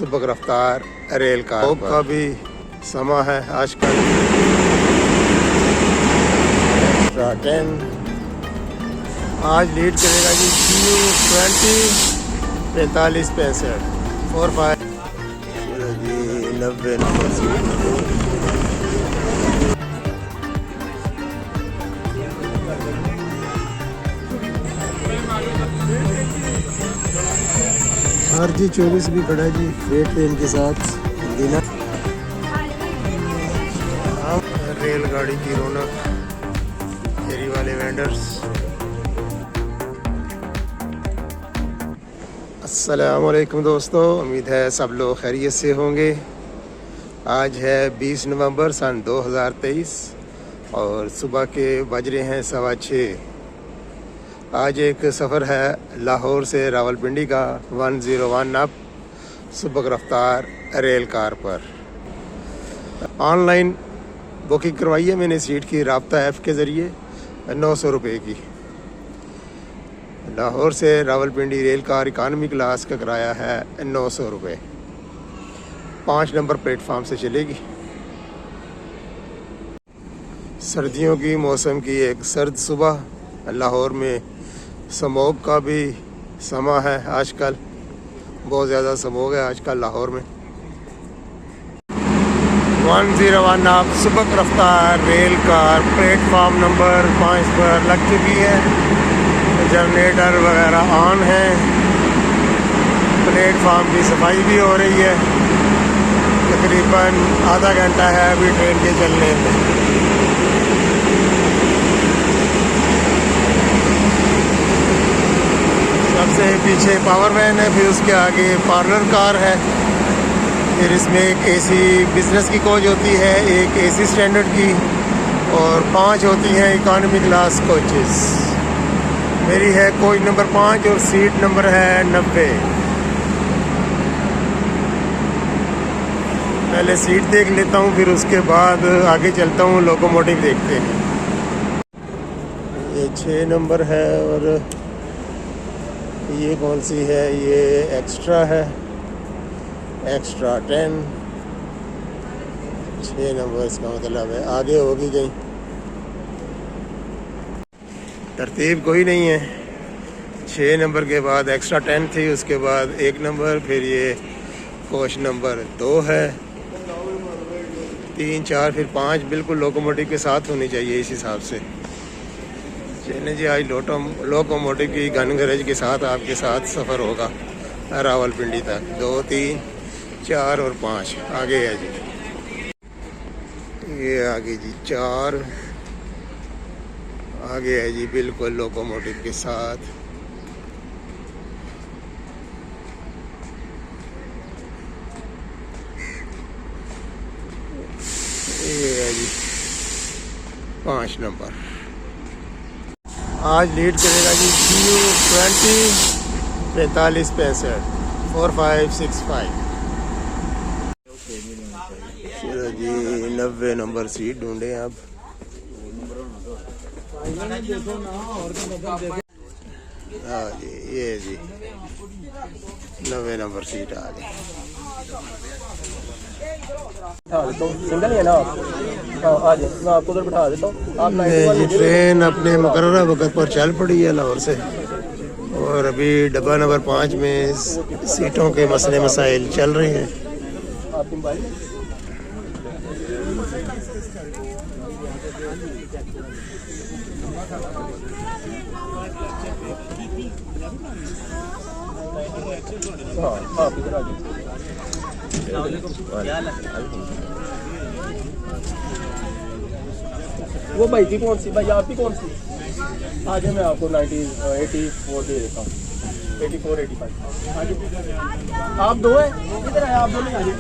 सुबह रफ्तार रेल का भी समा है आजकल। एक्स्ट्रा 10 आज लीड करेगा जी CU20 45-65 45 जी 90 नंबर सीट। RG24 भी खड़ा है जी फ्रेट ट्रेन के साथ दीना। रेलगाड़ी की रौनक, फेरी वाले वेंडर्स। अस्सलाम वालेकुम दोस्तों, उम्मीद है सब लोग खैरियत से होंगे। आज है 20 नवंबर सन 2023 और सुबह के बज रहे हैं 6:15। आज एक सफ़र है लाहौर से रावलपिंडी का 101 अप सुबह रफ्तार रेल कार पर। ऑनलाइन बुकिंग करवाई है मैंने सीट की राब्ता ऐप के ज़रिए 900 रुपये की। लाहौर से Rawalpindi rail car economy class का किराया है 900 रुपये। 5 नंबर प्लेटफार्म से चलेगी। सर्दियों की मौसम की एक सर्द सुबह। लाहौर में स्मोक का भी समा है आजकल, बहुत ज़्यादा स्मोक है आजकल लाहौर में। 101 आप सुबह रफ्तार रेल कार प्लेटफार्म नंबर 5 पर लग चुकी है। जनरेटर वगैरह ऑन है। प्लेटफार्म की सफाई भी हो रही है। तकरीबन आधा घंटा है अभी ट्रेन के चलने में। सबसे पीछे पावर वैन है, फिर उसके आगे पार्लर कार है, फिर इसमें एक AC बिजनेस की कोच होती है, एक AC स्टैंडर्ड की और 5 होती हैं इकानमी क्लास कोचेस। मेरी है कोच नंबर 5 और सीट नंबर है 90। पहले सीट देख लेता हूँ, फिर उसके बाद आगे चलता हूँ, लोकोमोटिव देखते हैं। ये 6 नंबर है और ये कौन सी है? ये एक्स्ट्रा है, एक्स्ट्रा 10 6 नंबर इसका मतलब है। आगे होगी कहीं, तरतीब कोई नहीं है। 6 नंबर के बाद एक्स्ट्रा 10 थी, उसके बाद 1 नंबर, फिर ये कोच नंबर 2 है, 3 4 फिर 5 बिल्कुल लोकोमोटिव के साथ होनी चाहिए इस हिसाब से। चलिए जी, आज लोकोमोटिव की घन गरज के साथ आपके साथ सफ़र होगा रावलपिंडी तक। 2 3 4 और 5 आगे है जी। ये आगे जी 4 आगे है जी बिल्कुल लोकोमोटिव के साथ। ये है जी 5 नंबर। आज लीड करेगा जी CU20 45-65 4565। चलो जी 90 नंबर सीट ढूंढे अब। हाँ जी, ये जी 90 नंबर सीट आ गई। सिंगल है ना आप? आ जाए, मैं आपको उधर बिठा देता हूँ। जी ट्रेन अपने मुकर्रर वक्त पर चल पड़ी है लाहौर से और अभी डब्बा नंबर 5 में सीटों के मसले मसाइल चल रहे हैं। आप इधर आ जाइए। वो भाई की कौन सी? भाई आपकी कौन सी? आज मैं आपको 84 दे देता हूँ। 84 85 आप दो है इधर है, आप दोनों आ जाइए।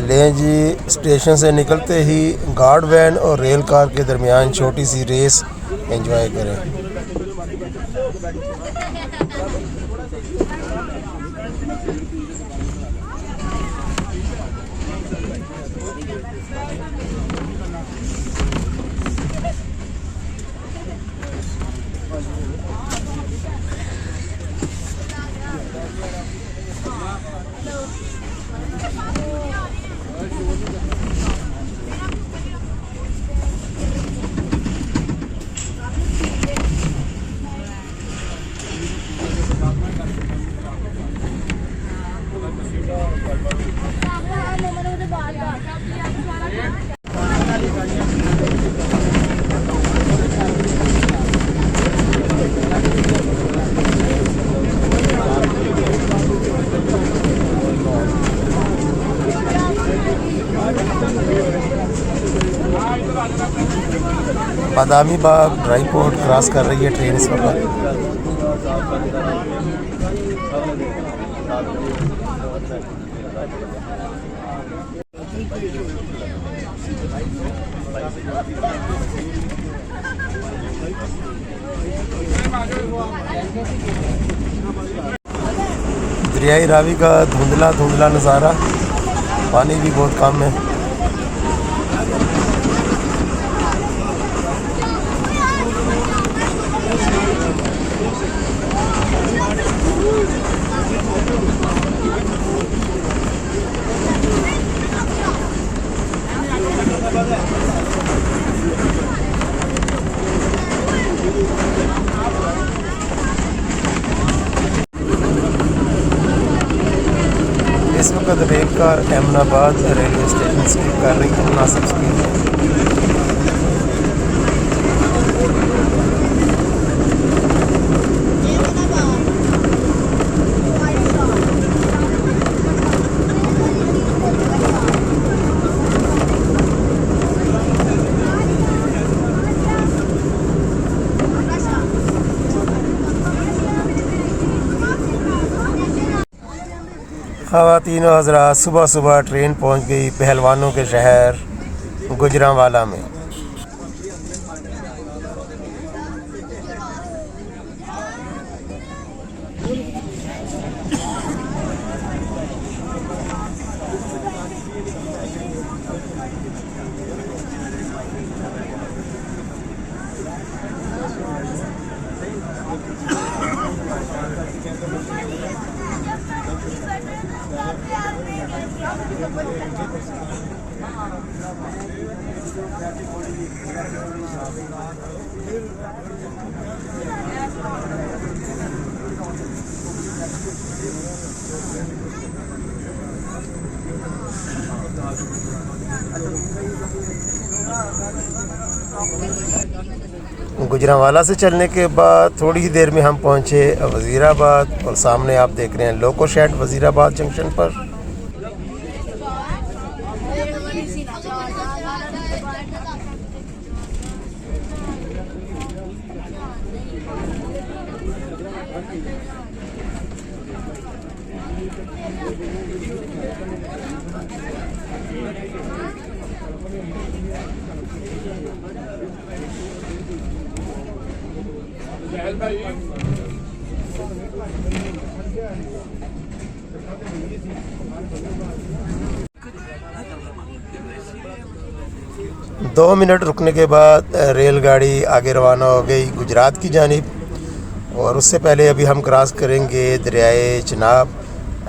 ले जी, स्टेशन से निकलते ही गार्ड वैन और रेल कार के दरमियान छोटी सी रेस एंजॉय करें। Badami Bagh dry port cross कर रही है ट्रेन इस वक्त। दरियाई रावी का धुंधला धुंधला नज़ारा, पानी भी बहुत कम है। इस वक्त rail car Ahmedabad railway station से कर रही है मुनासिब स्पीड में। ख़वातीन व हज़रात, सुबह सुबह ट्रेन पहुंच गई पहलवानों के शहर गुजरांवाला में। गुजरांवाला से चलने के बाद थोड़ी ही देर में हम पहुंचे वज़ीराबाद और सामने आप देख रहे हैं लोको शेड वज़ीराबाद जंक्शन पर। दो मिनट रुकने के बाद रेलगाड़ी आगे रवाना हो गई गुजरात की जानिब। और उससे पहले अभी हम क्रॉस करेंगे दरियाए चिनाब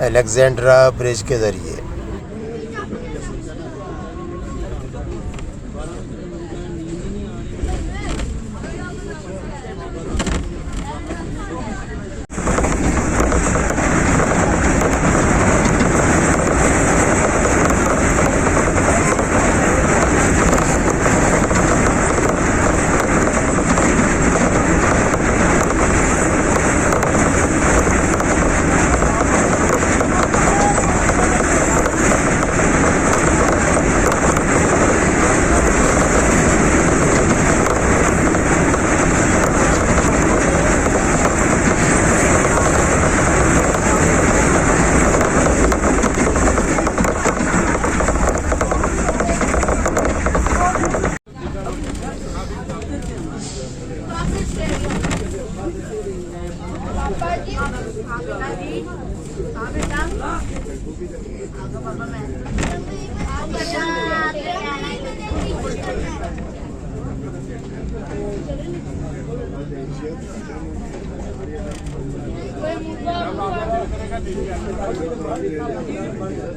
अलेक्जेंड्रा ब्रिज के ज़रिए।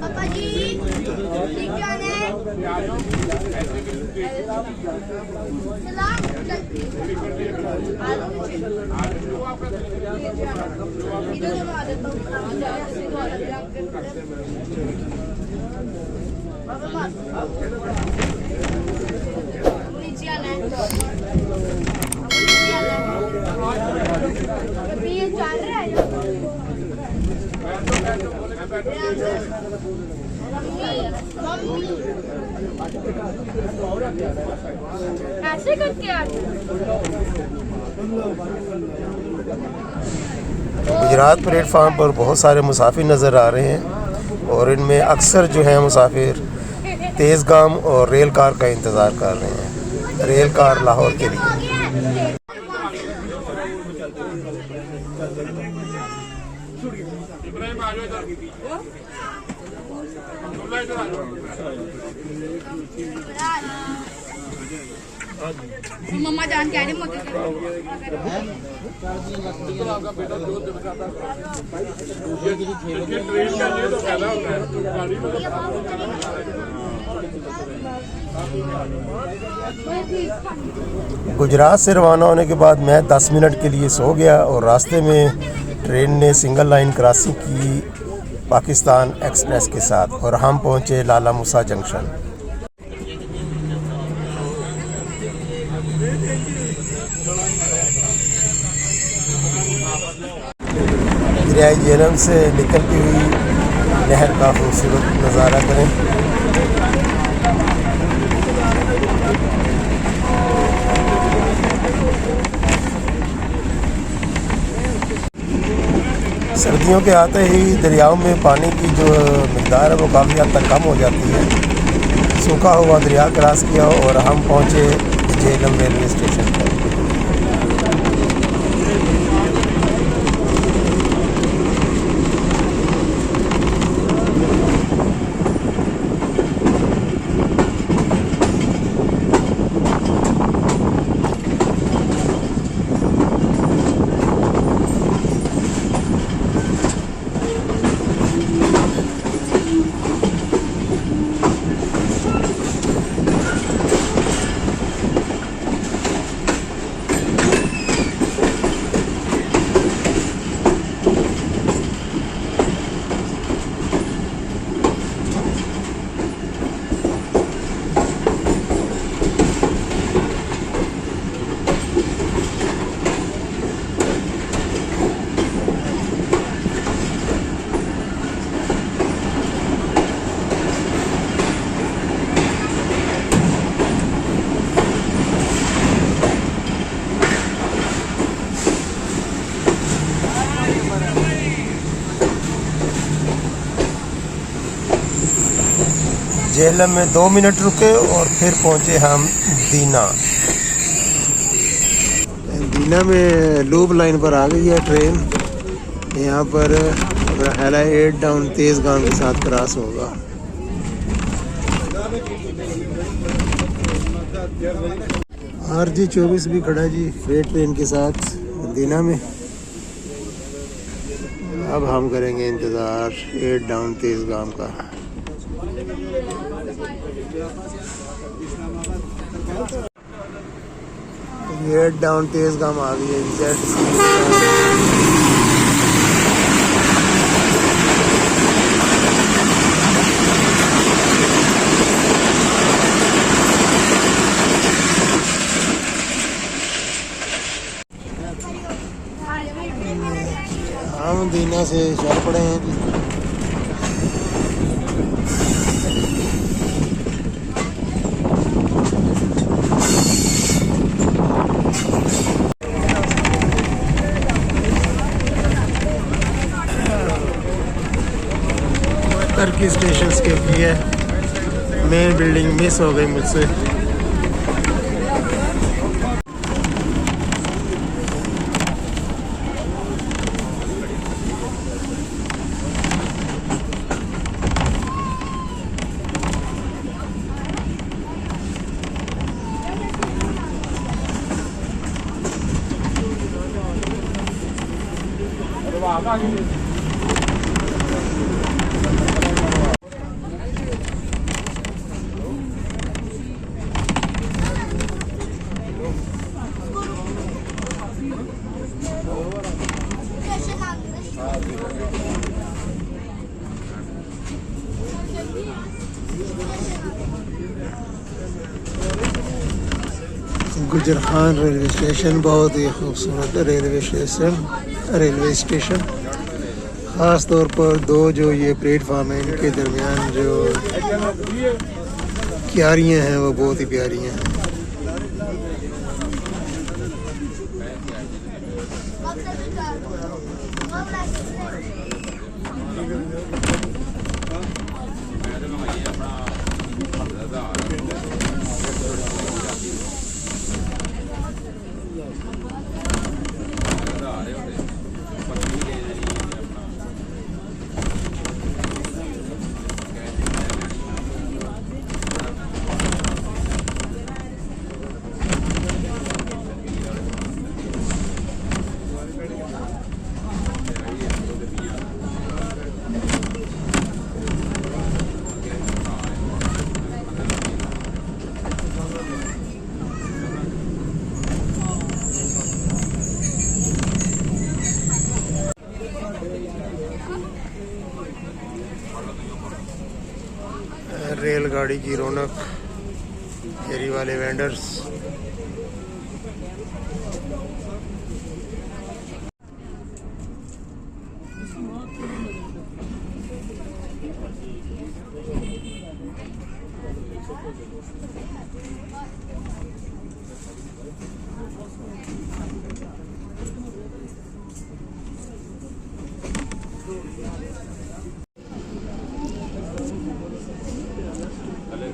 पापा जी ठीक है ने सलाम इधर आ देता हूं नीचे आना ये चल रहा है ऐसे करके गुजरात प्लेटफार्म पर बहुत सारे मुसाफिर नज़र आ रहे हैं और इनमें अक्सर जो हैं मुसाफिर तेज़गाम और रेल कार का इंतज़ार कर रहे हैं, रेल कार लाहौर के लिए। मम्मा जान कह रही मोदी गुजरात से रवाना होने के बाद मैं 10 मिनट के लिए सो गया और रास्ते में ट्रेन ने सिंगल लाइन क्रॉसिंग की पाकिस्तान एक्सप्रेस के साथ और हम पहुंचे लाला मूसा जंक्शन। दरियाई झेलम से निकलती हुई नहर का खूबसूरत नज़ारा करें। सर्दियों के आते ही दरियाओं में पानी की जो मिक़दार है वो काफ़ी हद तक कम हो जाती है। सूखा हुआ दरिया क्रॉस किया और हम पहुँचे झेलम रेलवे स्टेशन पर। झेलम में 2 मिनट रुके और फिर पहुंचे हम दीना। दीना में लूप लाइन पर आ गई है ट्रेन। यहाँ पर ख्याल 8 डाउन तेज़गाम के साथ क्रॉस होगा। RG24 भी खड़ा जी फ्रेट ट्रेन के साथ दीना में। अब हम करेंगे इंतज़ार 8 डाउन तेज़गाम का। ये 8 डाउन तेज़गाम आ गई है हम दीना से चल पड़े हैं जी। की स्टेशन के लिए मेन बिल्डिंग मिस हो गई मुझसे। गुजर खान रेलवे स्टेशन बहुत ही खूबसूरत रेलवे स्टेशन ख़ास तौर पर दो जो ये प्लेटफार्म है इनके दरमियान जो क्यारियाँ हैं वो बहुत ही प्यारी हैं। रेलगाड़ी की रौनक, फेरी वाले वेंडर्स।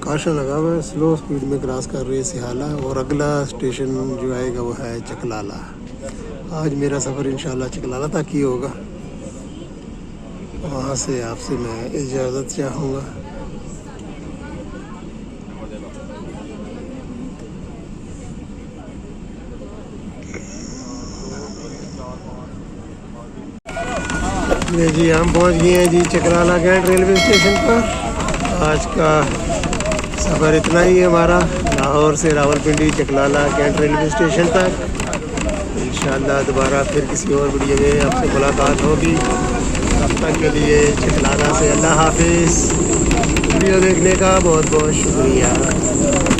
काशा लगा हुआ है, स्लो स्पीड में क्रॉस कर रही है सिहाला और अगला स्टेशन जो आएगा वो है चकलाला। आज मेरा सफ़र इंशाल्लाह चकलाला तक ही होगा, वहाँ से आपसे मैं इजाज़त चाहूँगा। ये जी हम पहुँच गए हैं जी चकलाला कैंट रेलवे स्टेशन पर। आज का सफ़र इतना ही है हमारा, लाहौर से Rawalpindi Chaklala cantt railway station तक। इंशाअल्लाह दोबारा फिर किसी और वीडियो में आपसे मुलाकात होगी। तब तक के लिए चकलाला से अल्लाह हाफिज़। वीडियो देखने का बहुत बहुत शुक्रिया।